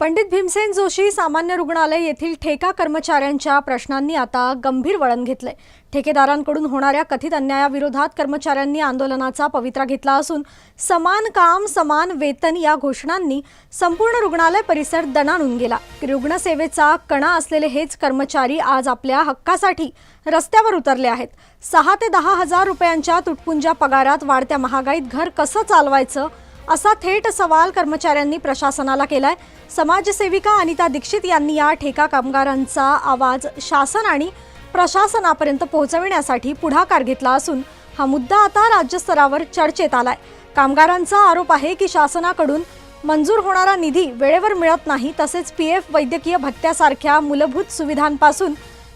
पंडित भीमसेन जोशी सामान्य रुग्णालय येथील ठेका कर्मचाऱ्यांच्या प्रश्नांनी आता गंभीर वळण घेतले। ठेकेदारांकडून होणाऱ्या कथित अन्यायाविरोधात कर्मचाऱ्यांनी आंदोलनाचा पवित्रा घेतला असून समान काम समान वेतन या घोषणांनी संपूर्ण रुग्णालय परिसर दणाणून गेला। रुग्णसेवेचा कणा असलेले हेच कर्मचारी आज आपल्या हक्कासाठी रस्त्यावर उतरले आहेत। 6 ते 10 हजार रुपयांच्या तुटपुंज्या पगारात वाढत्या महागाईत घर कसं चालवायचं असा थेट सवाल कर्मचाऱ्यांनी प्रशासनाला केलाय। समाजसेविका अनिता दीक्षित यांनी या ठेका कामगारांचा आवाज शासन आणि प्रशासनापर्यंत पोहोचविण्यासाठी पुढाकार घेतला असून हा मुद्दा आता राज्यस्तरावर चर्चेत आलाय। कामगारांचा आरोप आहे की शासनाकडून मंजूर होणारा निधी वेळेवर मिळत नाही, तसेच पीएफ वैद्यकीय भत्त्यासारख्या मूलभूत सुविधांपासून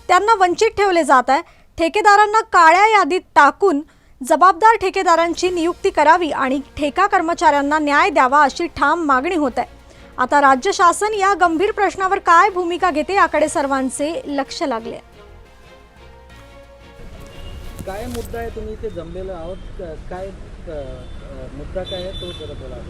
त्यांना वंचित ठेवले जात आहे। ठेकेदारांना काळ्या यादीत टाकून जबाबदार ठेकेदारांची नियुक्ती करावी आणि ठेका कर्मचाऱ्यांना न्याय द्यावा अशी ठाम मागणी होत आहे। आता राज्य शासन या गंभीर प्रश्नावर काय भूमिका घेते याकडे सर्वांचे लक्ष लागले। काय मुद्दा आहे, तुम्ही इथे जमलेला आहोत, काय मुद्दा काय आहे तो जरा बोला।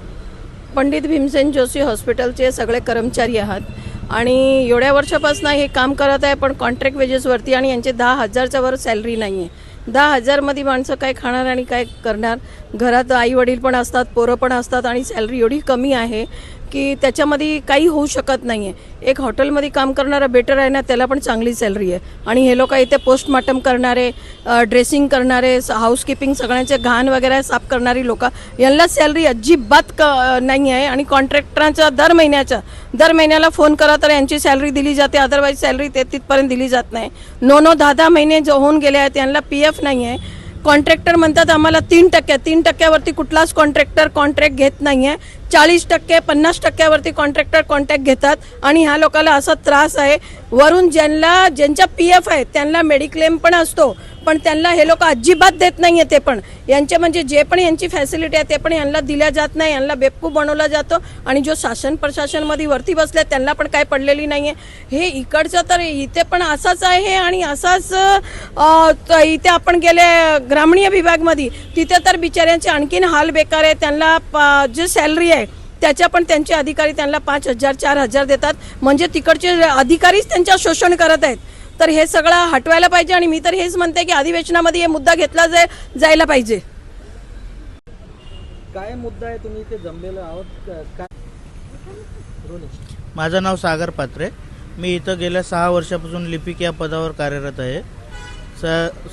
पंडित भीमसेन जोशी हॉस्पिटलचे सगळे कर्मचारी आहात आणि एवढ्या वर्षापासून हे काम करत आहे, पण कॉन्ट्रॅक्ट वेजेसवरती आणि यांचे 10,000च्या वर सॅलरी नाही आहे। 10,000 माणसं काय खाणार आणि काय करणार। घरात आई वडील पण असतात, पोरं पण असतात आणि सॅलरी एवढी कमी आहे की त्याच्यामध्ये काही होऊ शकत नाही आहे। एक हॉटेलमध्ये काम करणारा बेटर आहे ना, त्याला पण चांगली सॅलरी आहे आणि हे लोक इथे पोस्टमार्टम करणारे, ड्रेसिंग करणारे, हाऊसकीपिंग सगळ्यांचे घाण वगैरे साफ करणारी लोक, यांना सॅलरी अजिबात नाही आहे। आणि कॉन्ट्रॅक्टरांचा दर महिन्याला फोन करा तर यांची सॅलरी दिली जाते, अदरवाईज सॅलरी ते तिथपर्यंत दिली जात नाही। 9-10 महिने जो होऊन गेले आहेत यांना पीएफ नाही आहे। कॉन्ट्रॅक्टर म्हणतात आम्हाला 3%वरती कुठलाच कॉन्ट्रॅक्टर कॉन्ट्रॅक्ट घेत नाही आहे। 40%, 50%वरती कॉन्ट्रॅक्टर कॉन्ट्रॅक्ट घेतात आणि ह्या लोकांना असा त्रास आहे। वरून ज्यांच्या पीएफ आहे त्यांना मेडिक्लेम पण असतो, पण त्यांना हे लोक अजिबात देत नाही आहे। ते पण यांचे म्हणजे जे पण यांची फॅसिलिटी आहे ते पण यांना दिल्या जात नाही, यांना बेवकूफ बनवला जातो आणि जो शासन प्रशासनमध्ये वरती बसले त्यांना पण काय पडलेली नाही आहे। हे इकडचं तर इथे पण असाच आहे आणि असाच इथे आपण गेले ग्रामीण विभागमध्ये तिथे तर बिचाऱ्यांचे आणखीन हाल बेकार आहे। त्यांना जे सॅलरी आहे त्याच्या पण त्यांचे अधिकारी त्यांना 5,000 4,000 देतात, म्हणजे तिकडचे अधिकारीच त्यांच्या शोषण करत आहेत। तर हे सगळं हटवायला पाहिजे आणि मी तर हेच म्हणते की अधिवेशनामध्ये हे मुद्दा घेतला जायला पाहिजे। काय मुद्दा आहे, तुम्ही इथे जमलेला आहोत, काय? माझं नाव सागर पात्रे, मी इथं गेल्या 6 वर्षापासून लिपिक या पदावर कार्यरत आहे।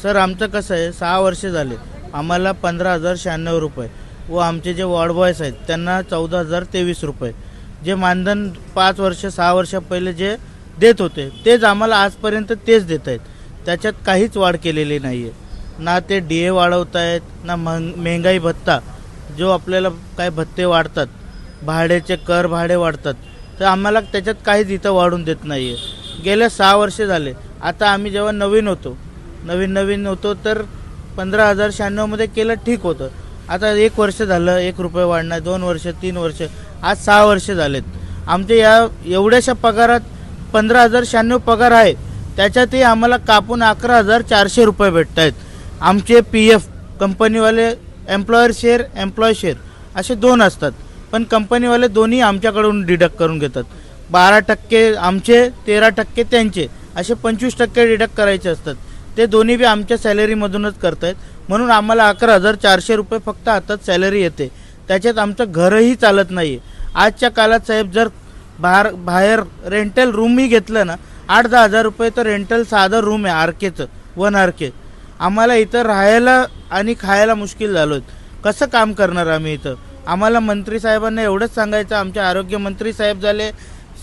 सर आमचं कसं आहे, 6 वर्ष झाले आम्हाला 15,096 रुपये व आमचे जे वॉर्ड बॉयज आहेत त्यांना 14,023 रुपये, जे मानधन 5 वर्ष 6 वर्ष पहिले जे देत होते तेच आम्हाला आजपर्यंत तेच देत आहेत। त्याच्यात काहीच वाढ केलेली नाही आहे। ना ते DA वाढवत आहेत, ना महंगाई भत्ता जो आपल्याला काय भत्ते वाढतात, भाड्याचे कर भाडे वाढतात, तर आम्हाला त्याच्यात काहीच इथं वाढून देत नाही आहे। गेल्या 6 वर्ष झाले। आता आम्ही जेव्हा नवीन होतो तर 15,096 केलं, ठीक होतं। आता 1 वर्ष झालं, 1 रुपये वाढणार, 2 वर्ष 3 वर्ष, आज 6 वर्ष झालेत। आमचे या एवढ्याशा पगारात 15,096 पगार आहे, त्याच्यातही आम्हाला कापून 11,400 रुपये भेटत आहेत। आमचे PF कंपनीवाले एम्प्लॉयर शेअर असे 2 असतात, पण कंपनीवाले दोन्ही आमच्याकडून डिडक्ट करून घेतात। 12% आमचे, 13% त्यांचे, असे 25% डिडक्ट करायचे असतात। ते दोन्ही बी आमच्या सॅलरीमधूनच करत आहेत, म्हणून आम्हाला 11,400 रुपये फक्त हातात सॅलरी येते। त्याच्यात आमचं घरही चालत नाही आहे। आजच्या काळात साहेब जर बाहेर रेंटल रूमही घेतलं ना, 8-10 हजार रुपये तर रेंटल साधं रूम आहे, RKचं 1 RK। आम्हाला इथं राहायला आणि खायला मुश्किल झालो आहे। कसं काम करणार आम्ही इथं? आम्हाला मंत्री साहेबांना एवढंच सांगायचं, आमचे आरोग्यमंत्री साहेब झाले,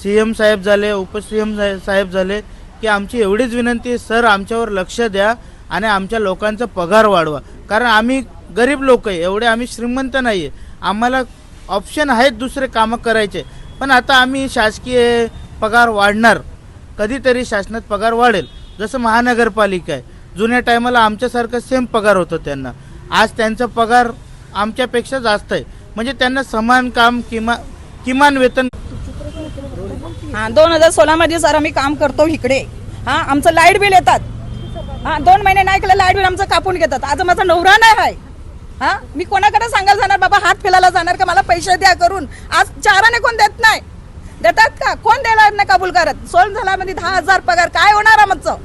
CM साहेब झाले, उपCM साहेब झाले, की आमची एवढीच विनंती आहे, सर आमच्यावर लक्ष द्या आणि आमच्या लोकांचा पगार वाढवा। कारण आम्ही गरीब लोक आहे, एवढे आम्ही श्रीमंत नाही आहे। आम्हाला ऑप्शन आहेत दुसरे कामं करायचे, पण आता आम्ही शासकीय पगार वाढणार, कधीतरी शासनात पगार वाढेल। जसं महानगरपालिका आहे, जुन्या टायमाला आमच्यासारखं सेम पगार होतं त्यांना, आज त्यांचा पगार आमच्यापेक्षा जास्त आहे, म्हणजे त्यांना समान काम किमान वेतन। 2016 मध्ये सर आम्ही काम करतो इकडे। आमचं लाईट बिल येतात, 2 महिने नाही केलं लाईट बिल आमचं कापून घेतात। आज माझा नवरा नाही आहे, मी कोणाकडे सांगायला जाणार, बाबा हात फेलायला जाणार का मला पैसे द्या करून? आज चाराने कोण देत नाही। देतात का? कोण देणार नाही कबूल करत? सोनझालामध्ये 10,000 पगार काय होणार आमचं?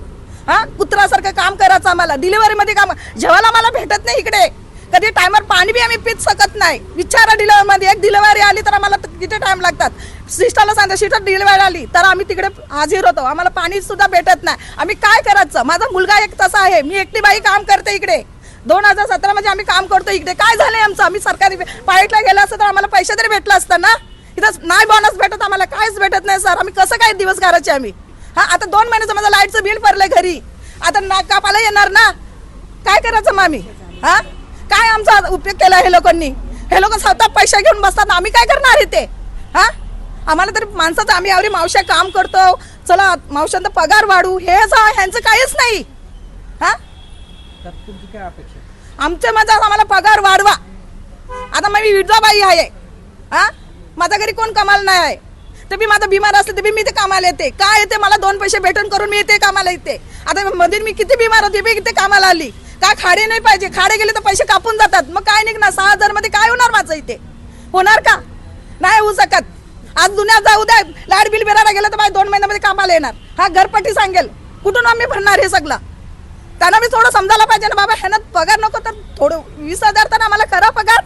हा, कुत्रासारखं काम करायचं आम्हाला. डिलिव्हरीमध्ये काम जेवायला मला भेटत नाही इकडे. कधी टायमर पाणी बी आम्ही पित शकत नाही. विचारा डिलिव्हरीमध्ये, एक डिलिव्हरी आली तर आम्हाला किती टाइम लागतात. सिस्टरला सांगता, सिस्टर डिलिव्हरी आली तर आम्ही तिकडे हाजीर होतो. आम्हाला पाणी सुद्धा भेटत नाही. आम्ही काय करायचं? माझा मुलगा एक तसा आहे. मी एकटी बाई काम करते इकडे. 2017 मध्ये आम्ही काम करतो इकडे. काय झालंय आमचं? आम्ही सरकारी पाईटला गेलं असतं तर आम्हाला पैसे तरी भेटलं असतं ना. इथं नाही बोनस भेटत आम्हाला, काहीच भेटत नाही सर. आम्ही कसं काय दिवस करायचे आम्ही? हा, आता 2 महिन्याचं माझं लाईटचं बिल भरलंय घरी. आता ना कापाला येणार ना. काय करायचं मग आम्ही? हा, काय आमचा उपयोग केला हे लोकांनी? हे लोक स्वतः पैसे घेऊन बसतात, आम्ही काय करणार इथे? हा, आम्हाला तरी माणसाचं, आम्ही एवढी मावश्या काम करतो, चला मावशांचा पगार वाढू, हे ह्यांचं काहीच नाही. हा, तर तुमची काय अपेक्षा? आमच्या माझा आम्हाला पगार वाढवा. आता मी विधवाबाई आहे. हा, माझ्या घरी कोण कामाला नाही आहे. ते बी माझा बिमार असले ते बी मी ते कामाला येते. काय येते मला 2 पैसे भेटून करून मी इथे कामाला येते. आता मध्ये मी किती बिमार होते, मी इथे कामाला आली. काय खाडे नाही पाहिजे? खाडे गेले तर पैसे कापून जातात. मग काय निघणार? 6,000 मध्ये काय होणार माझं इथे? होणार का? नाही होऊ शकत. आज दुनिया जाऊ द्या, लाईट बिल भरायला गेलं तर माझ्या 2 महिन्यामध्ये कामाला येणार. हा, घरपट्टी सांगेल, कुठून आम्ही भरणार हे सगळं? त्यांना मी थोडं समजायला पाहिजे ना बाबा. ह्यानं पगार नको तर थोडं 20,000 तर आम्हाला करा पगार.